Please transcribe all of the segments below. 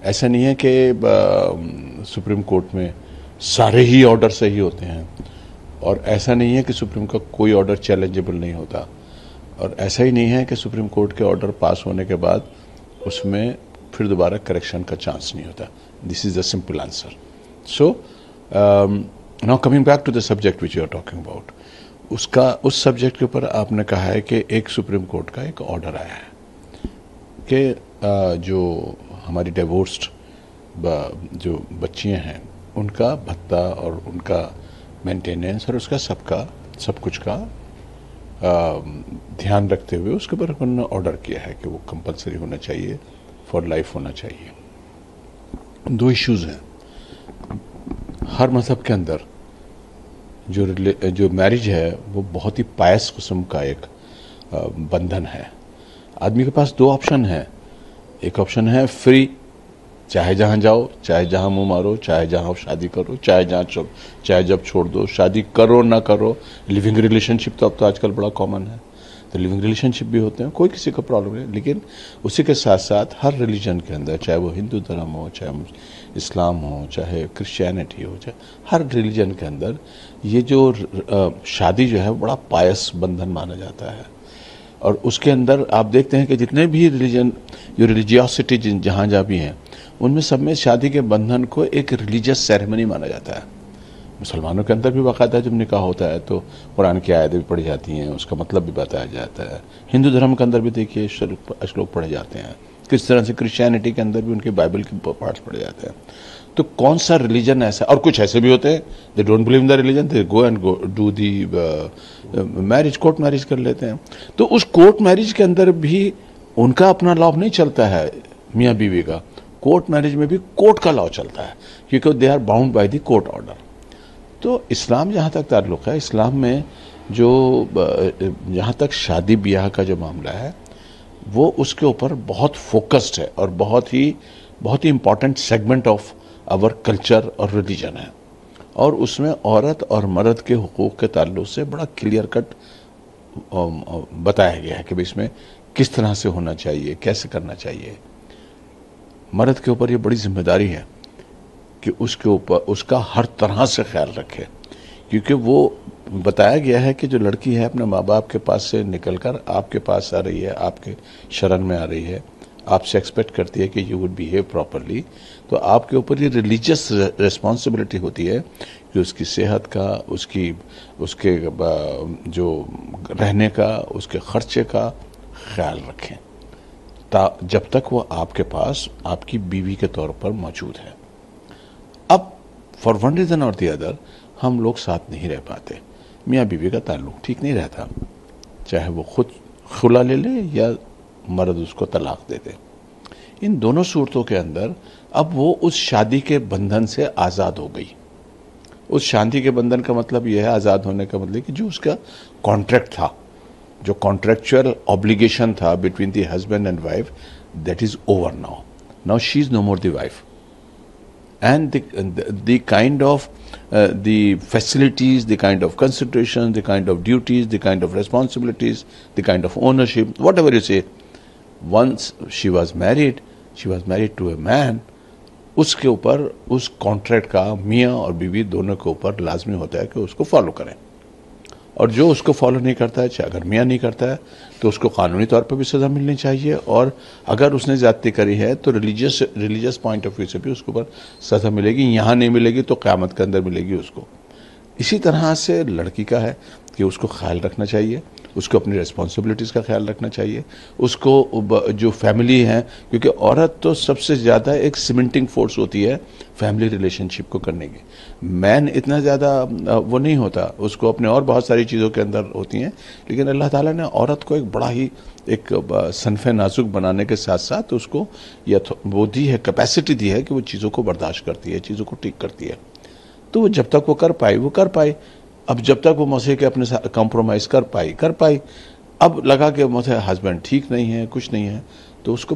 ایسا نہیں ہے کہ سپریم کورٹ میں سارے ہی آرڈر صحیح ہوتے ہیں، اور ایسا نہیں ہے کہ سپریم کا کوئی آرڈر چیلنجیبل نہیں ہوتا، اور ایسا ہی نہیں ہے کہ سپریم کورٹ کے آرڈر پاس ہونے کے بعد اس میں پھر دوبارہ کریکشن کا چانس نہیں ہوتا. This is the simple answer. So now coming back to the subject which you are talking about, اس سبجیکٹ کے اوپر آپ نے کہا ہے کہ ایک سپریم کورٹ کا ایک آرڈر آیا ہے کہ جو ہماری ڈیورسڈ جو بچیاں ہیں ان کا بھتہ اور ان کا مینٹیننس اور اس کا سب کچھ کا دھیان رکھتے ہوئے اس کے اوپر انہوں نے آرڈر کیا ہے کہ وہ کمپلسری ہونا چاہیے، فار لائف ہونا چاہیے. دو ایشوز ہیں. ہر مذہب کے اندر جو میرج ہے وہ بہت ہی پائس قسم کا ایک بندھن ہے. آدمی کے پاس دو آپشن ہیں. ایک آپشن ہے فری، چاہے جہاں جاؤ، چاہے جہاں منہ مارو، چاہے جہاں شادی کرو، چاہے جب چھوڑ دو، شادی کرو نہ کرو. لیونگ ریلیشن شپ تو اب تو آج کل بڑا کامن ہے، تو لیونگ ریلیشن شپ بھی ہوتے ہیں، کوئی کسی کا پرابلم نہیں. لیکن اسی کے ساتھ ساتھ ہر ریلیجن کے اندر، چاہے وہ ہندو دھرم ہو، چاہے اسلام ہو، چاہے کرسچینٹی ہو، چاہے ہر ریلیجن کے اندر یہ جو شادی جو ہے بڑا پائس بندھن مانا جاتا ہے. اور اس کے اندر آپ دیکھتے ہیں کہ جتنے بھی ریلیجیوسٹی جہاں بھی ہیں ان میں سب میں شادی کے بندھن کو ایک ریلیجس سیریمنی مانا جاتا ہے. مسلمانوں کے اندر بھی باقاعدہ جب نکاح ہوتا ہے تو قرآن کی آیتیں بھی پڑھی جاتی ہیں، اس کا مطلب بھی بتایا جاتا ہے. ہندو دھرم کے اندر بھی دیکھیے اشلوک پڑھے جاتے ہیں. کس طرح سے کرسچینٹی کے اندر بھی ان کے بائبل کے پارٹس پڑھے جاتے ہیں. تو کون سا ریلیجن ایسا، اور کچھ ایسے بھی ہوتے ہیں they don't believe in the religion, they go and do the marriage, court marriage کر لیتے ہیں. تو اس کورٹ میرج کے اندر بھی ان کا اپنا لا نہیں چلتا ہے میاں بیوی کا. کورٹ میرج میں بھی کورٹ کا لا چلتا ہے کیونکہ they are bound by the court order. تو اسلام جہاں تک تعلق ہے، اسلام میں جو جہاں تک شادی بیاہ کا جو معاملہ ہے وہ اس کے اوپر بہت فوکسڈ ہے اور بہت ہی important segment of our culture اور ریلیجن ہے. اور اس میں عورت اور مرد کے حقوق کے تعلق سے بڑا کلیئر کٹ بتایا گیا ہے کہ اس میں کس طرح سے ہونا چاہیے، کیسے کرنا چاہیے. مرد کے اوپر یہ بڑی ذمہ داری ہے کہ اس کا ہر طرح سے خیال رکھے، کیونکہ وہ بتایا گیا ہے کہ جو لڑکی ہے اپنے ماں باپ کے پاس سے نکل کر آپ کے پاس آ رہی ہے، آپ کے شرن میں آ رہی ہے، آپ سے ایکسپیکٹ کرتی ہے کہ یو وڈ بیہیو پراپرلی. تو آپ کے اوپر یہ ریلیجس ریسپانسبلٹی ہوتی ہے کہ اس کی صحت کا، اس کے جو رہنے کا، اس کے خرچے کا خیال رکھیں جب تک وہ آپ کے پاس آپ کی بیوی کے طور پر موجود ہے. اب فار ون ریزن اور دی ادر ہم لوگ ساتھ نہیں رہ پاتے، میاں بیوی کا تعلق ٹھیک نہیں رہتا، چاہے وہ خود خلا لے لے یا مرد اس کو طلاق دے دے. ان دونوں صورتوں کے اندر اب وہ اس شادی کے بندھن سے آزاد ہو گئی. اس شادی کے بندھن کا مطلب یہ ہے، آزاد ہونے کا مطلب کہ جو اس کا کانٹریکٹ تھا، جو کانٹریکچوئل obligation تھا between the husband and wife, that is over now. Now she is no more the wife. And the kind of the facilities, the kind of considerations, the kind of duties, the kind of responsibilities, the kind of ownership, whatever you say, once she was married to a man, اس کے اوپر اس contract کا میاں اور بیوی دونوں کے اوپر لازمی ہوتا ہے کہ اس کو فالو کریں. اور جو اس کو فالو نہیں کرتا ہے، چاہے اگر میاں نہیں کرتا ہے تو اس کو قانونی طور پر بھی سزا ملنی چاہیے، اور اگر اس نے زیادتی کری ہے تو ریلیجس پوائنٹ آف ویو سے بھی اس کے اوپر سزا ملے گی. یہاں نہیں ملے گی تو قیامت کے اندر ملے گی اس کو. اسی طرح سے لڑکی کا ہے کہ اس کو خیال رکھنا چاہیے، اس کو اپنی ریسپانسبلٹیز کا خیال رکھنا چاہیے. اس کو جو فیملی ہے، کیونکہ عورت تو سب سے زیادہ ایک سیمنٹنگ فورس ہوتی ہے فیملی ریلیشن شپ کو کرنے کی. مین اتنا زیادہ وہ نہیں ہوتا، اس کو اپنے اور بہت ساری چیزوں کے اندر ہوتی ہیں، لیکن اللہ تعالیٰ نے عورت کو ایک بڑا ہی ایک صنف نازک بنانے کے ساتھ ساتھ اس کو وہ دی ہے، کیپیسٹی دی ہے کہ وہ چیزوں کو برداشت کرتی ہے، چیزوں کو ٹھیک کرتی ہے. تو وہ جب تک وہ کر پائی. اب جب تک وہ مسئلے کے اپنے ساتھ کمپرومائز کر پائی. اب لگا کہ مجھے ہسبینڈ ٹھیک نہیں ہے، کچھ نہیں ہے، تو اس کو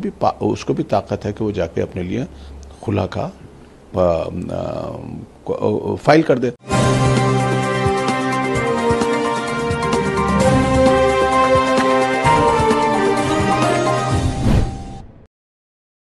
بھی طاقت ہے کہ وہ جا کے اپنے لیے خلا کا فائل کر دے.